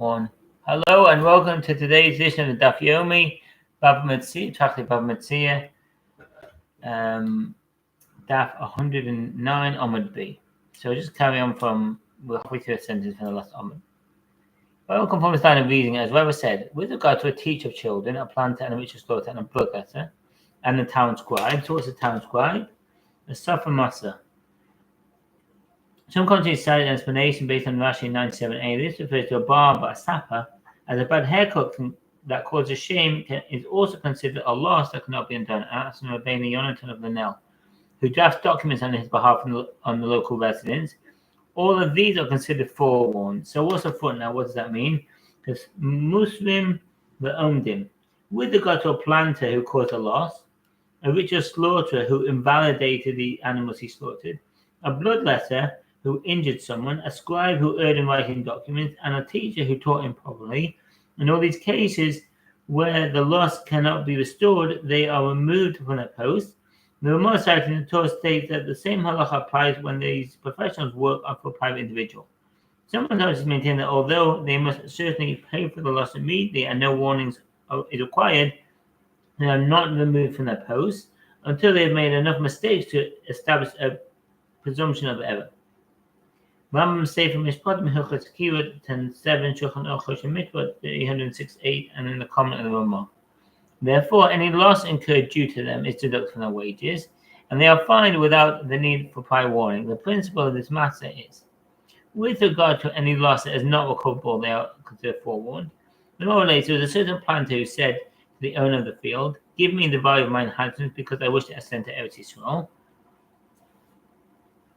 One. Hello and welcome to today's edition of Daf Yomi, Bava Metzia Daf 109 Amud B. So just carry on from we're halfway through a sentence from the last Amud. Well, conform line of reading, as Weber said, with regard to a teacher of children, a planter and a ritual slaughter and a bloodletter, and the town scribe. So what's a town scribe? A Safa Masa. Some commentators cited an explanation based on Rashi 97a. This refers to a barber, a sapper, as a bad haircut that causes shame is also considered a loss that cannot be undone. As Rabbeinu Yonatan of Lanel, who drafts documents on his behalf on the local residents. All of these are considered forewarned. So what's a footnote? What does that mean? Because Muslim Ve'omdim, with regard to a planter who caused a loss, a ritual slaughterer who invalidated the animals he slaughtered, a bloodletter who injured someone, a scribe who erred in writing documents, and a teacher who taught improperly. In all these cases where the loss cannot be restored, they are removed from their post. The Ramah citing the Torah states that the same halacha applies when these professionals work for a private individual. Some authorities maintain that although they must certainly pay for the loss immediately and no warnings is required, they are not removed from their post until they have made enough mistakes to establish a presumption of error. Rambam Sefer Mishpatim Hilchos Kirut 10:7 Shulchan Aruch Mitzvot 306:8 and in the comment of the Ramah. Therefore, any loss incurred due to them is deducted from their wages, and they are fined without the need for prior warning. The principle of this matter is, with regard to any loss that is not recoverable, they are considered forewarned. The more later, there was a certain planter who said to the owner of the field, "Give me the value of my inheritance because I wish to ascend to Eretz Yisrael."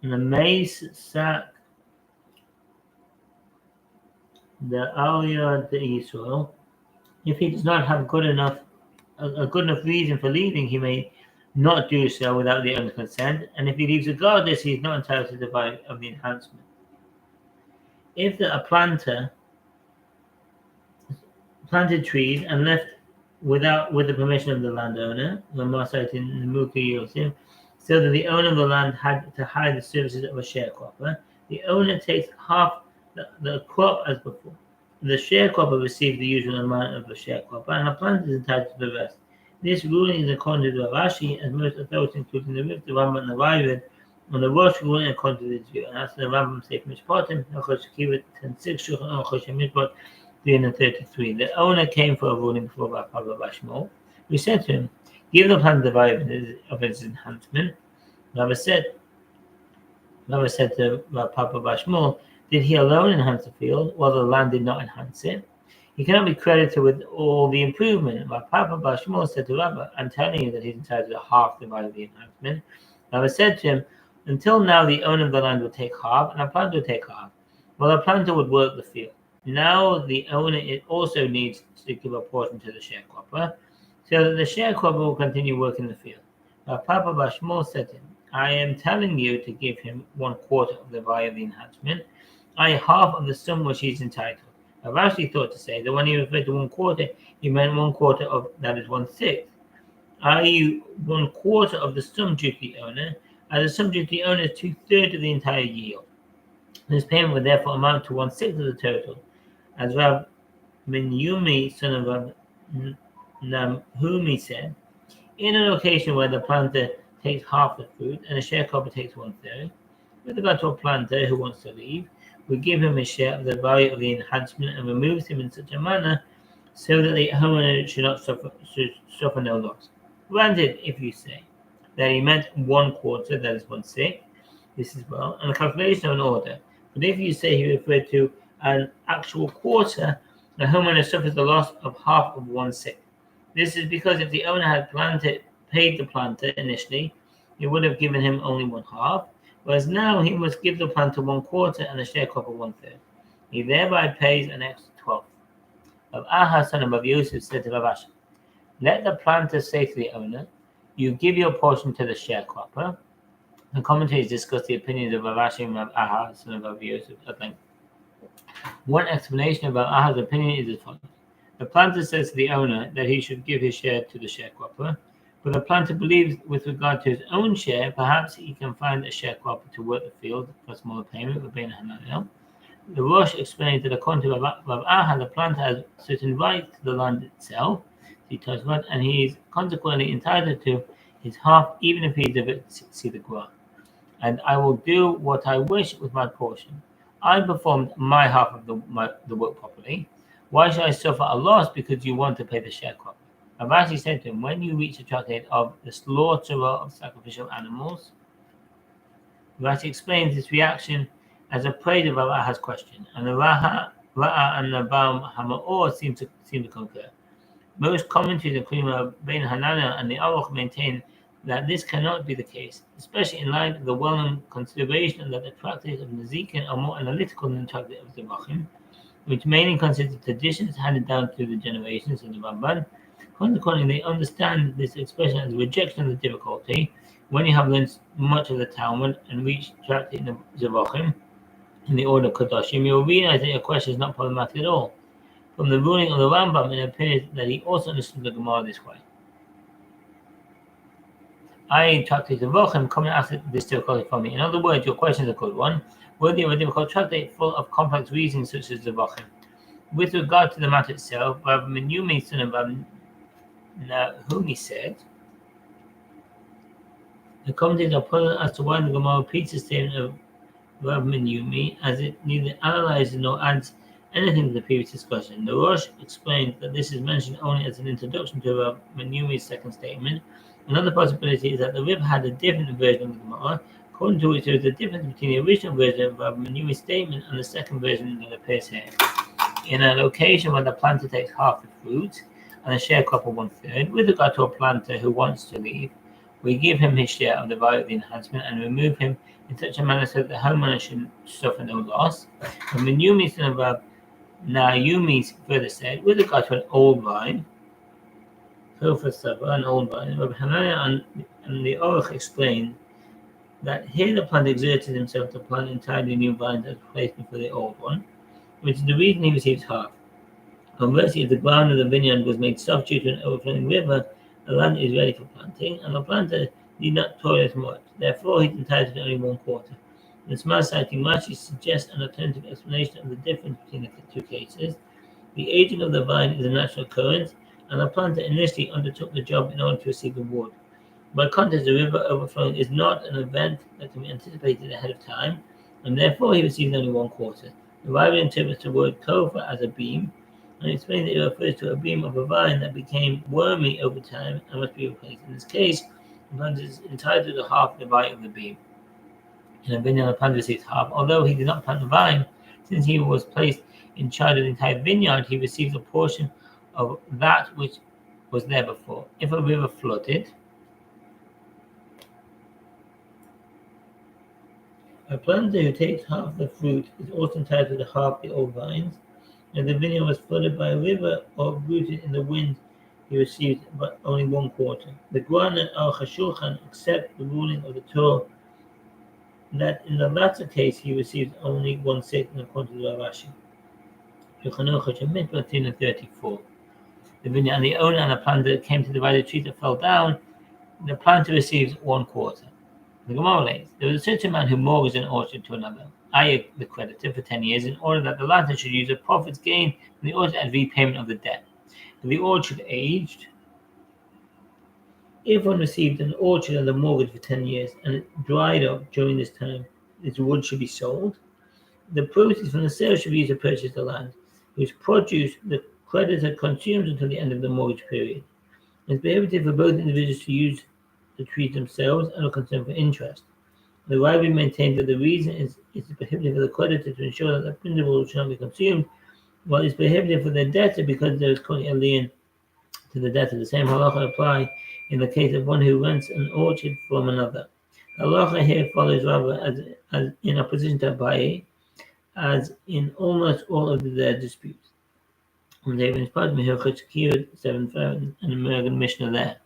And the mace sack the Aliyah to Israel, if he does not have a good enough reason for leaving, he may not do so without the owner's consent, and if he leaves regardless, he is not entitled to the value of the enhancement. If a planter planted trees and left with the permission of the landowner, so that the owner of the land had to hire the services of a sharecropper, the owner takes half the crop as before. The sharecropper receives the usual amount of the sharecropper, and the planter is entitled to the rest. This ruling is according to the Rashi, as most authorities, including the Rif, the Rambam, and the Ravid, on the Rosh ruling according to this view. And that's the Rambam Sefer Mishpatim, Hilchos Kirut 10:6 Shulchan Aruch Mitzvot 333. The owner came for a ruling before Bava Bashmol. We said to him, "Give the planter the value of his enhancement." Bava said to Papa Bashmol, "Did he alone enhance the field, while the land did not enhance it? He cannot be credited with all the improvement." But Papa Bashmol said to Rabba, "I'm telling you that he's entitled to half the value of the enhancement." Rabba said to him, "Until now the owner of the land would take half, and the planter would take half, while the planter would work the field. Now the owner also needs to give a portion to the sharecropper, so that the sharecropper will continue working the field." But Papa Bashmol said to him, "I am telling you to give him 1/4 of the value of the enhancement, i.e. half of the sum which he is entitled." Rashi thought to say that when he referred to 1/4, he meant 1/4 of, that is 1/6, i.e. 1/4 of the sum due to the owner, as the sum due to the owner is 2/3 of the entire yield. This payment would therefore amount to 1/6 of the total, as Rav Minyumi, son of Rav Namhumi, said, in an occasion where the planter takes half the fruit and the sharecropper takes 1/3. With regard to a planter who wants to leave, we give him a share of the value of the enhancement and removes him in such a manner so that the homeowner should suffer no loss. Granted, if you say that he meant 1/4, that is 1/6, this is well, and the calculation of an order. But if you say he referred to an actual quarter, the homeowner suffers the loss of half of 1/6. This is because if the owner had paid the planter initially, he would have given him only 1/2, whereas now he must give the planter 1/4 and the sharecropper 1/3. He thereby pays an extra 12. Rav Aha, son of Rav Yosef, said to Rav Asher, "Let the planter say to the owner, 'You give your portion to the sharecropper.'" The commentators discuss the opinions of Rav Asher and Rav Aha, son of Rav Yosef, at length. One explanation of Rav Aha's opinion is as follows. The planter says to the owner that he should give his share to the sharecropper, but the planter believes with regard to his own share, perhaps he can find a sharecropper to work the field for a smaller payment with being Hananel. The Rosh explained that according to Rav Aha, the planter has certain rights to the land itself, and he is consequently entitled to his half, even if he doesn't see the ground. And I will do what I wish with my portion. I performed my half of the work properly. Why should I suffer a loss because you want to pay the sharecropper? Rav said to him, when you reach the tractate of the slaughterer of sacrificial animals, Rashi explains this reaction as a praise of Raha's question, and the Raha and the Baum Hama'or seem to concur. Most commentaries, including Rabbeinu Hanana and the Aruch, maintain that this cannot be the case, especially in light of the well-known consideration that the tractates of Nezikin are more analytical than the tractate of Zevachim, which mainly consists of traditions handed down through the generations of the Ramban. Consequently, they understand this expression as a rejection of the difficulty. When you have learned much of the Talmud and reached tractate of Zevachim in the order of Kedoshim, you will realize that your question is not problematic at all. From the ruling of the Rambam, it appears that he also understood the Gemara this way. I tractate of Zevachim, come and ask this difficulty from me. In other words, your question is a good one. Worthy of a difficult tractate full of complex reasons such as Zevachim. With regard to the matter itself, Bava Metzia son of Nahumi said, the commentators are puzzled as to why the Gemara repeats the statement of Bava Metzia as it neither analyzes nor adds anything to the previous discussion. The Rosh explained that this is mentioned only as an introduction to Bava Metzia's second statement. Another possibility is that the Rib had a different version of the Gemara, according to which there is a difference between the original version of Bava Metzia statement and the second version that appears here. In a location where the planter takes half the fruit and the sharecropper 1/3, with regard to a planter who wants to leave, we give him his share of the value of the enhancement and remove him in such a manner so that the homeowner should suffer no loss. And Menyumi son of Nahumi further said, with regard to an old vine, an old vine, Rabbi Hananiah and the Aruch explained that here the planter exerted himself to plant entirely new vines as replacement for the old one, which is the reason he receives half. Conversely, if the ground of the vineyard was made soft due to an overflowing river, the land is ready for planting, and the planter need not toil as much. Therefore, he is entitled to only 1/4. The Smart citing Rashi suggests an alternative explanation of the difference between the two cases. The aging of the vine is a natural occurrence, and the planter initially undertook the job in order to receive the wood. By contrast, the river overflowing is not an event that can be anticipated ahead of time, and therefore he receives only 1/4. The Bible interprets the word kofa as a beam, and explains that it refers to a beam of a vine that became wormy over time and must be replaced. In this case, the planter is entitled to half the value of the beam. In a vineyard, the planter receives half, although he did not plant the vine. Since he was placed in charge of the entire vineyard, he receives a portion of that which was there before. If a river flooded, a planter who takes half the fruit is also entitled to half the old vines. If the vineyard was flooded by a river or rooted in the wind, he receives but only 1/4. The Guan and Al Hashulchan accept the ruling of the Torah that in the latter case he receives only 1/6 according to Rashi. 34. The vineyard and the owner and the planter came to divide the trees that fell down. The planter receives 1/4. The Gemara relates, there was a certain man who mortgaged an orchard to another, I, the creditor, for 10 years in order that the latter should use the profits gained from the orchard as repayment of the debt. If the orchard aged, if one received an orchard and a mortgage for 10 years and it dried up during this time, its wood should be sold. The proceeds from the sale should be used to purchase the land, whose produce the creditor consumes until the end of the mortgage period. It's prohibited for both individuals to use the trees themselves and are concerned for interest. The Rabbi maintains that the reason is prohibited for the creditor to ensure that the principal shall not be consumed, while it's prohibited for the debtor because there is currently a lien to the debtor. The same halacha apply in the case of one who rents an orchard from another. The halacha here follows Rabbi as in opposition to Abaye, as in almost all of their disputes. And they have inspired me here 7 and American Mishnah there.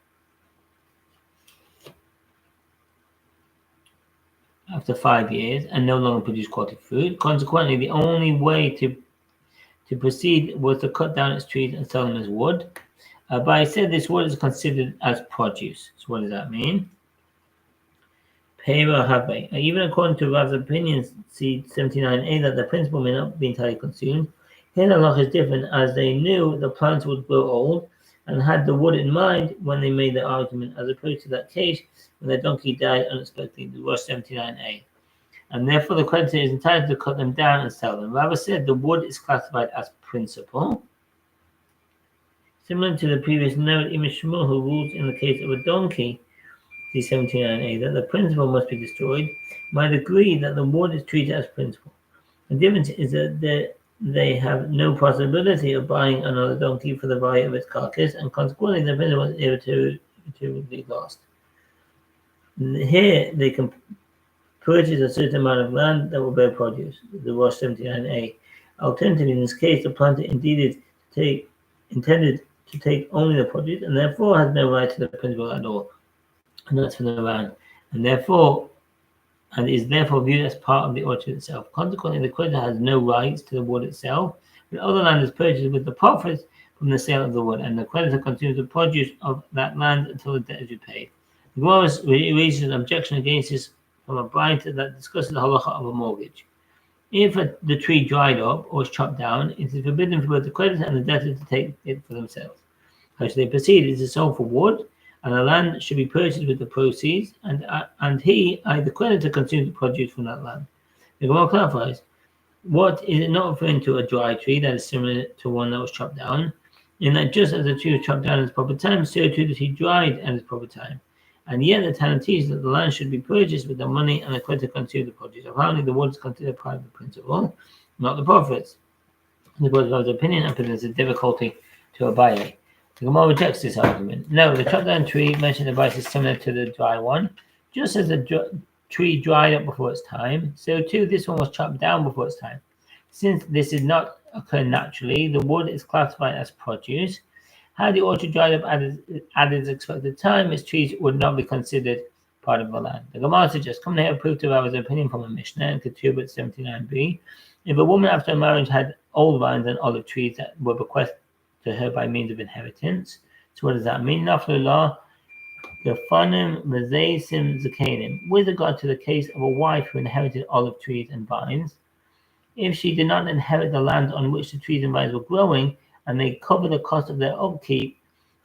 After 5 years and no longer produce quality food. Consequently, the only way to proceed was to cut down its trees and sell them as wood. But I said this wood is considered as produce. So what does that mean? Even according to Rav's opinion, see 79a, that the principle may not be entirely consumed. Here the halacha is different, as they knew the plants would grow old and had the wood in mind when they made their argument, as opposed to that case when the donkey died unexpectedly, the verse 79a. And therefore the creditor is entitled to cut them down and sell them. Rava said the wood is classified as principal. Similar to the previous note, Imam Shmuel, who rules in the case of a donkey, C79a, that the principal must be destroyed, might agree that the wood is treated as principal. The difference is that they have no possibility of buying another donkey for the value of its carcass, and consequently the principal is irretrievably lost. Here they can purchase a certain amount of land that will bear produce, the Rosh 79a. Alternatively, in this case, the planter intended to take only the produce, and therefore has no right to the principal at all, and that's for the land, and is therefore viewed as part of the orchard itself. Consequently, the creditor has no rights to the wood itself, but other land is purchased with the profits from the sale of the wood, and the creditor continues the produce of that land until the debt is repaid. The Gemara raises an objection against this from a bright that discusses the halacha of a mortgage. If the tree dried up or was chopped down, it is forbidden for both the creditor and the debtor to take it for themselves. How should they proceed? It is sold for wood, and the land should be purchased with the proceeds, and the creditor, consumes the produce from that land. The Gemara clarifies, what is it not referring to a dry tree that is similar to one that was chopped down, in that just as the tree was chopped down at its proper time, so too that he dried at its proper time. And yet the Tanna teaches that the land should be purchased with the money and the creditor consumes the produce. Apparently the wood is considered part of the principle, not the profits. The Gemara's opinion and presents a difficulty to Abaye. The Gemara rejects this argument. No, the chopped down tree mentioned in the Bible is similar to the dry one. Just as the tree dried up before its time, so too this one was chopped down before its time. Since this did not occur naturally, the wood is classified as produce. Had the orchard dried up at its expected time, its trees would not be considered part of the land. The Gemara suggests, come here, prove to Rava's opinion from a Mishnah in Ketubot 79b. If a woman after marriage had old vines and olive trees that were bequeathed to her by means of inheritance, so what does that mean? Naflulah, Gefanim, Mazaisim, Zakanim. With regard to the case of a wife who inherited olive trees and vines, if she did not inherit the land on which the trees and vines were growing, and they cover the cost of their upkeep,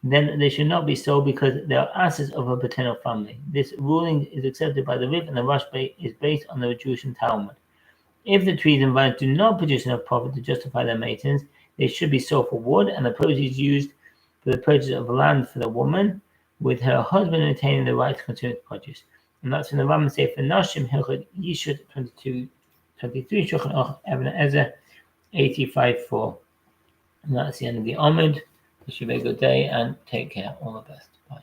then they should not be sold because they are assets of her paternal family. This ruling is accepted by the Riv, and the Rashba is based on the Jewish Talmud. If the trees and vines do not produce enough profit to justify their maintenance, they should be sold for wood, and the proceeds used for the purchase of land for the woman, with her husband retaining the right to consume its produce. And that's in the Rambam Sefer Nashim, Hilchot Yishut 23, Shulchan Aruch Ibn Ezra 85:4. And that's the end of the Omid. Wish you a very good day and take care. All the best. Bye.